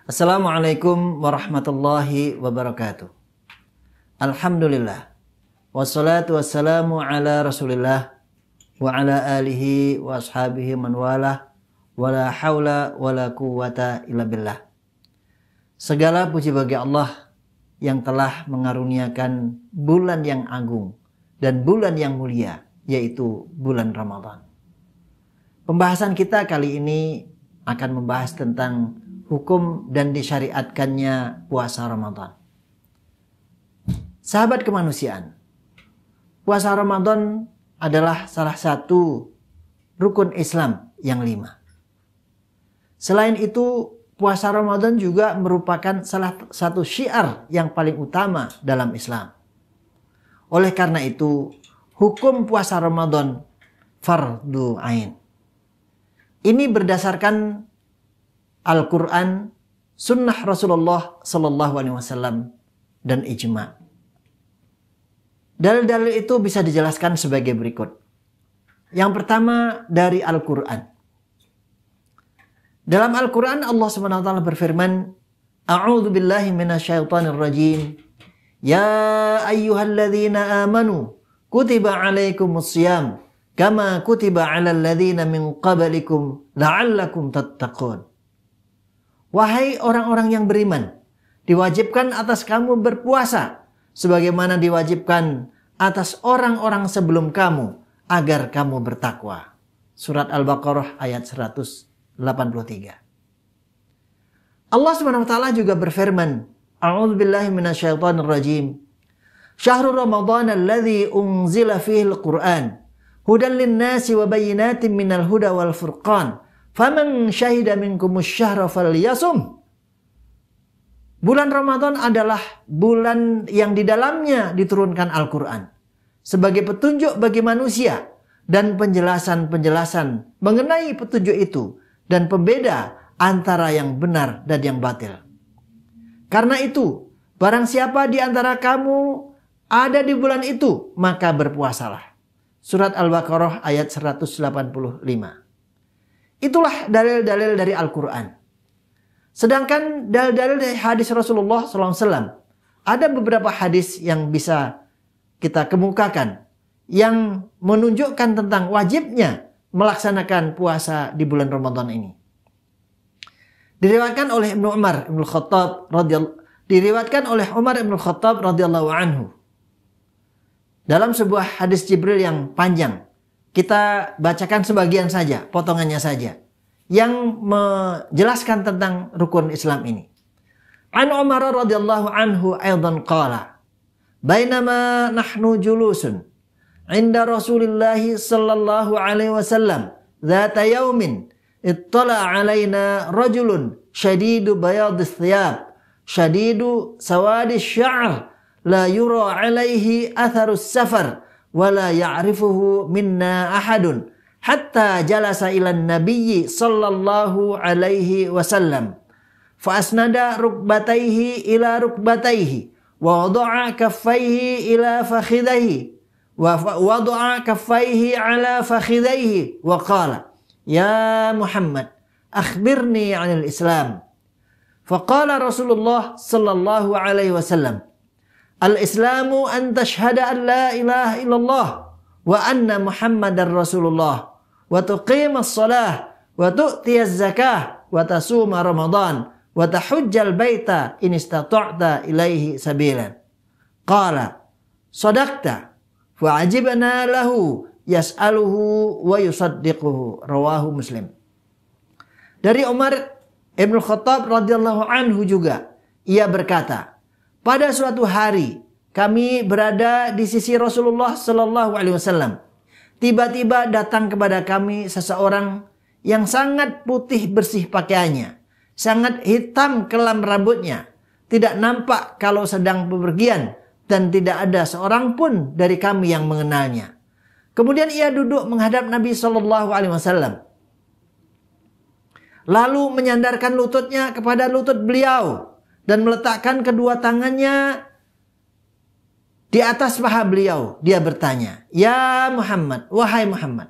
Assalamualaikum warahmatullahi wabarakatuh. Alhamdulillah. Wassalatu wassalamu ala rasulillah wa ala alihi wa ashabihi man walah. Wala hawla wala quwwata illa billah. Segala puji bagi Allah yang telah mengaruniakan bulan yang agung dan bulan yang mulia, yaitu bulan Ramadan. Pembahasan kita kali ini akan membahas tentang hukum dan disyariatkannya puasa Ramadan. Sahabat kemanusiaan, puasa Ramadan adalah salah satu rukun Islam yang 5. Selain itu, puasa Ramadan juga merupakan salah satu syiar yang paling utama dalam Islam. Oleh karena itu, hukum puasa Ramadan fardu ain. Ini berdasarkan Al-Quran, Sunnah Rasulullah SAW, dan ijma. Dalil-dalil itu bisa dijelaskan sebagai berikut. Yang pertama dari Al-Quran. Dalam Al-Quran Allah SWT berfirman, A'udzu billahi minasyaitonir rajim. Ya ayyuhalladzina amanu kutiba alaikumussyam kama kutiba alal ladzina min qablikum la'allakum tattaqun. Wahai orang-orang yang beriman, diwajibkan atas kamu berpuasa sebagaimana diwajibkan atas orang-orang sebelum kamu agar kamu bertakwa. Surat Al-Baqarah ayat 183. Allah SWT juga berfirman, A'udzu billahi minasyaitonir rajim. Syahrul Ramadan alladzi unzila fihi al-Qur'an hudan lin-nasi wa bayyinatin minal huda wal furqan. Faman syahida minkumus syahra falyasum. Bulan Ramadan adalah bulan yang di dalamnya diturunkan Al-Quran sebagai petunjuk bagi manusia dan penjelasan-penjelasan mengenai petunjuk itu dan pembeda antara yang benar dan yang batil. Karena itu, barang siapa di antara kamu ada di bulan itu, maka berpuasalah. Surat Al-Baqarah ayat 185. Itulah dalil-dalil dari Al-Quran. Sedangkan dalil-dalil dari hadis Rasulullah SAW, ada beberapa hadis yang bisa kita kemukakan yang menunjukkan tentang wajibnya melaksanakan puasa di bulan Ramadan ini. Diriwayatkan oleh Umar Ibn Khattab radhiyallahu anhu. Dalam sebuah hadis Jibril yang panjang, kita bacakan sebagian saja, potongannya saja, yang menjelaskan tentang rukun Islam ini. An Umar radhiyallahu anhu aidan qala, bainama nahnu julusun inda Rasulillah sallallahu alaihi wasallam dzata yaumin ittala alaina rajulun shadidu bayadis thiyab shadidu sawadis sya'r la yura alaihi atharus safar wala ya'rifuhu minna ahadun hatta jalasa ilan nabiyyi sallallahu alaihi wasallam fa asnada rukbatayhi ila rukbatayhi wa wada'a kaffayhi ila fakhidayhi wa wada'a kaffayhi ala fakhidayhi wa qala ya Muhammad akhbirni 'anil Islam. Faqala Rasulullah sallallahu alaihi wasallam, Al-Islamu an tashhada an la ilaha illallah wa anna Muhammadar Rasulullah wa tuqimas salah wa tu'tiyaz zakah wa tasuma Ramadan wa tahujjal baita in istata'ta ilaihi sabilan. Qala sadaqta fa ajibna lahu yas'aluhu wa yusaddiquhu. Rawahu Muslim. Dari Umar Ibn Khattab radhiyallahu anhu juga, ia berkata, pada suatu hari kami berada di sisi Rasulullah sallallahu alaihi wasallam. Tiba-tiba datang kepada kami seseorang yang sangat putih bersih pakaiannya, sangat hitam kelam rambutnya, tidak nampak kalau sedang bepergian dan tidak ada seorang pun dari kami yang mengenalnya. Kemudian ia duduk menghadap Nabi sallallahu alaihi wasallam. Lalu menyandarkan lututnya kepada lutut beliau dan meletakkan kedua tangannya di atas paha beliau. Dia bertanya, ya Muhammad, wahai Muhammad,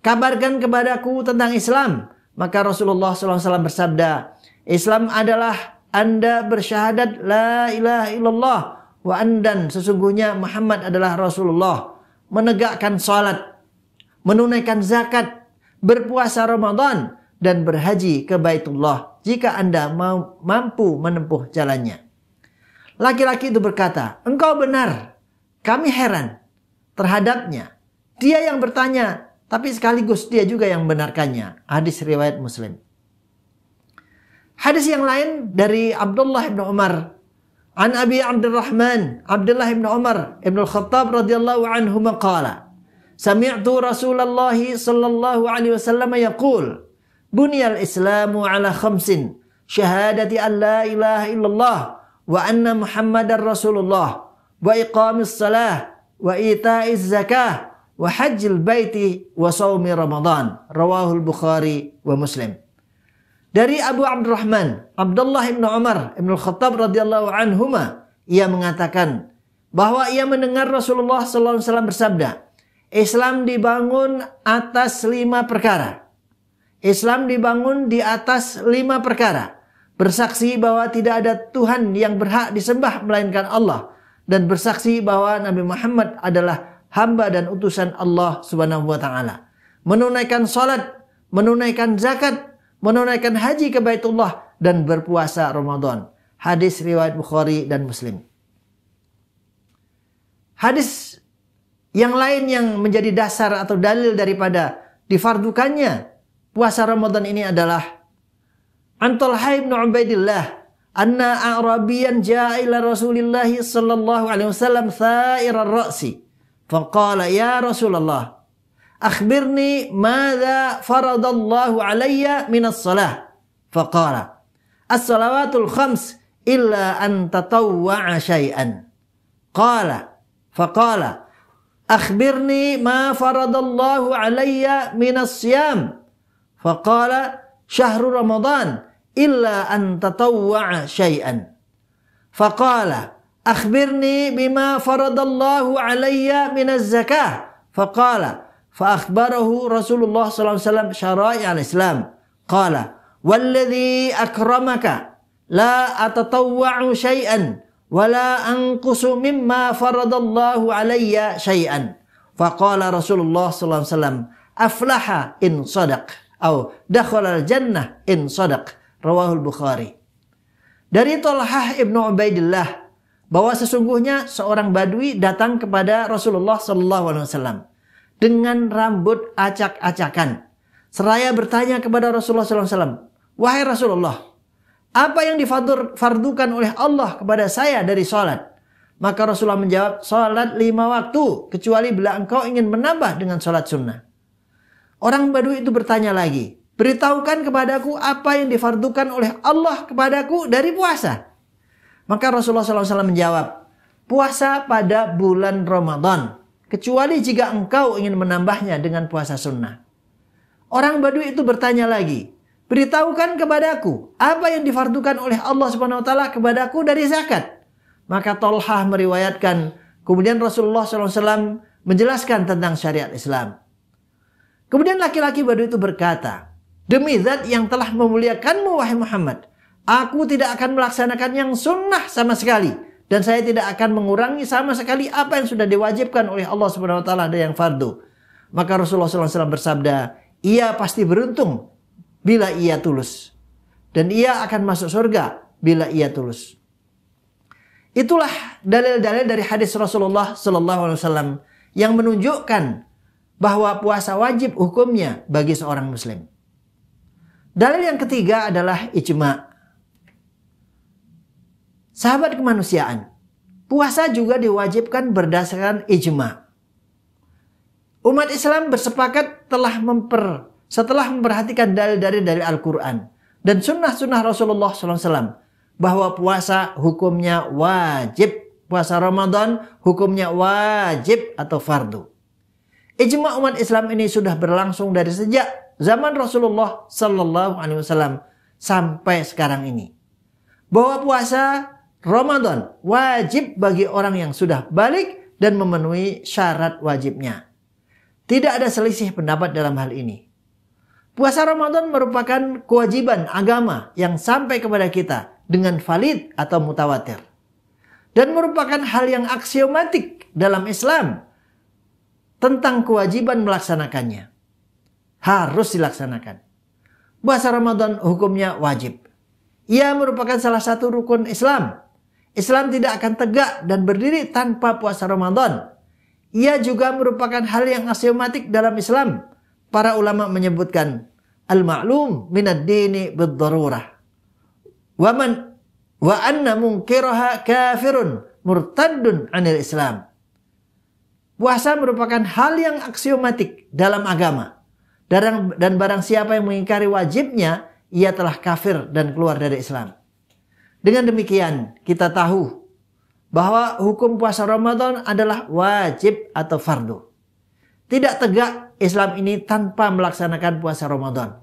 kabarkan kepadaku tentang Islam. Maka Rasulullah SAW bersabda, Islam adalah Anda bersyahadat la ilaha illallah wa andan sesungguhnya Muhammad adalah Rasulullah, menegakkan salat, menunaikan zakat, berpuasa Ramadan, dan berhaji ke Baitullah jika Anda mampu menempuh jalannya. Laki-laki itu berkata, engkau benar, kami heran terhadapnya. Dia yang bertanya, tapi sekaligus dia juga yang membenarkannya. Hadis riwayat Muslim. Hadis yang lain dari Abdullah bin Umar. An Abi Abdurrahman, Abdullah bin Umar ibn al-Khattab radhiyallahu anhu qala, sami'tu Rasulullah sallallahu alaihi wasallam yaqul, bunyal Islamu ala khamsin, syahadati an la ilaha illallah wa anna Muhammadar Rasulullah wa iqamis salah wa ita'iz zakah wa hajjil baiti wa shaumi Ramadan. Rawahul Bukhari wa Muslim. Dari Abu Abdurrahman, Abdullah bin Umar ibn al-Khattab radhiyallahu anhuma, ia mengatakan bahwa ia mendengar Rasulullah sallallahu alaihi wasallam bersabda, Islam dibangun atas 5 perkara. Islam dibangun di atas 5 perkara. Bersaksi bahwa tidak ada Tuhan yang berhak disembah melainkan Allah, dan bersaksi bahwa Nabi Muhammad adalah hamba dan utusan Allah Subhanahu wa taala. Menunaikan salat, menunaikan zakat, menunaikan haji ke Baitullah, dan berpuasa Ramadan. Hadis riwayat Bukhari dan Muslim. Hadis yang lain yang menjadi dasar atau dalil daripada difardukannya puasa Ramadan ini adalah an Talha bin Ubaidillah anna A'rabiyan ja'a ila Rasulillah sallallahu alaihi wasallam tha'ir ar-ra'si faqala ya Rasulullah akhbirni madza faradallahu alayya min as-salah faqala as-salawatul khams illa an tatawwa'a syai'an qala faqala akhbirni ma faradallahu alayya min as-siyam faqala syahru ramadan illa an tatawwa'a syai'an faqala akhbirni bima faradallahu alayya min az-zakah faqala fa akhbarahu Rasulullah sallallahu alaihi wasallam syara'i' al-Islam qala walladhi akramaka la atatawwa'u syai'an wala anqusu mimma faradallahu alayya syai'an faqala Rasulullah sallallahu alaihi wasallam aflaha in sadaq atau dakhala al-jannah in sadaq. Rawahul Bukhari. Dari Talhah ibnu Ubaidillah bahwa sesungguhnya seorang badui datang kepada Rasulullah sallallahu alaihi wasallam dengan rambut acak-acakan seraya bertanya kepada Rasulullah sallallahu alaihi wasallam, wahai Rasulullah, apa yang difardukan oleh Allah kepada saya dari salat? Maka Rasulullah menjawab, salat 5 waktu kecuali bila engkau ingin menambah dengan salat sunnah. Orang badui itu bertanya lagi, beritahukan kepadaku apa yang difardukan oleh Allah kepadaku dari puasa. Maka Rasulullah SAW menjawab, puasa pada bulan Ramadan, kecuali jika engkau ingin menambahnya dengan puasa sunnah. Orang badui itu bertanya lagi, beritahukan kepadaku apa yang difardukan oleh Allah Subhanahu wa taala kepadaku dari zakat. Maka Talhah meriwayatkan, kemudian Rasulullah SAW menjelaskan tentang syariat Islam. Kemudian laki-laki badui itu berkata, demi zat yang telah memuliakanmu wahai Muhammad, aku tidak akan melaksanakan yang sunnah sama sekali, dan saya tidak akan mengurangi sama sekali apa yang sudah diwajibkan oleh Allah Subhanahu wa taala dan yang fardu. Maka Rasulullah SAW bersabda, ia pasti beruntung bila ia tulus, dan ia akan masuk surga bila ia tulus. Itulah dalil-dalil dari hadis Rasulullah SAW yang menunjukkan bahwa puasa wajib hukumnya bagi seorang muslim. Dalil yang ketiga adalah ijma'. Sahabat kemanusiaan, puasa juga diwajibkan berdasarkan ijma'. Umat Islam bersepakat setelah memperhatikan dalil-dalil dari Al-Quran dan sunnah-sunnah Rasulullah SAW bahwa puasa hukumnya wajib. Puasa Ramadan hukumnya wajib atau fardu. Ijma' umat Islam ini sudah berlangsung dari sejak zaman Rasulullah Sallallahu Alaihi Wasallam sampai sekarang ini. Bahwa puasa Ramadan wajib bagi orang yang sudah balik dan memenuhi syarat wajibnya. Tidak ada selisih pendapat dalam hal ini. Puasa Ramadan merupakan kewajiban agama yang sampai kepada kita dengan valid atau mutawatir. Dan merupakan hal yang aksiomatik dalam Islam tentang kewajiban melaksanakannya. Harus dilaksanakan. Puasa Ramadan hukumnya wajib. Ia merupakan salah satu rukun Islam. Islam tidak akan tegak dan berdiri tanpa puasa Ramadan. Ia juga merupakan hal yang aksiomatik dalam Islam. Para ulama menyebutkan al-ma'lum minad dini bid-darurah. Wa anna munkiraha kafirun murtaddun 'anil Islam. Puasa merupakan hal yang aksiomatik dalam agama. Dan barang siapa yang mengingkari wajibnya, ia telah kafir dan keluar dari Islam. Dengan demikian, kita tahu bahwa hukum puasa Ramadan adalah wajib atau fardu. Tidak tegak Islam ini tanpa melaksanakan puasa Ramadan.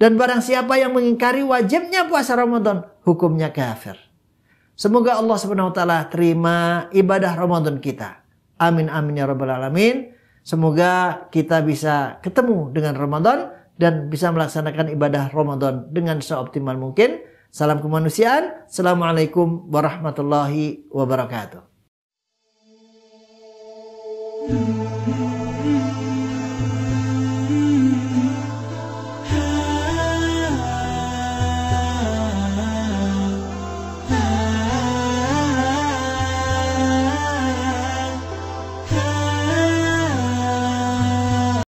Dan barang siapa yang mengingkari wajibnya puasa Ramadan, hukumnya kafir. Semoga Allah SWT terima ibadah Ramadan kita. Amin amin ya rabbal alamin. Semoga kita bisa ketemu dengan Ramadan dan bisa melaksanakan ibadah Ramadan dengan seoptimal mungkin. Salam kemanusiaan. Assalamualaikum warahmatullahi wabarakatuh.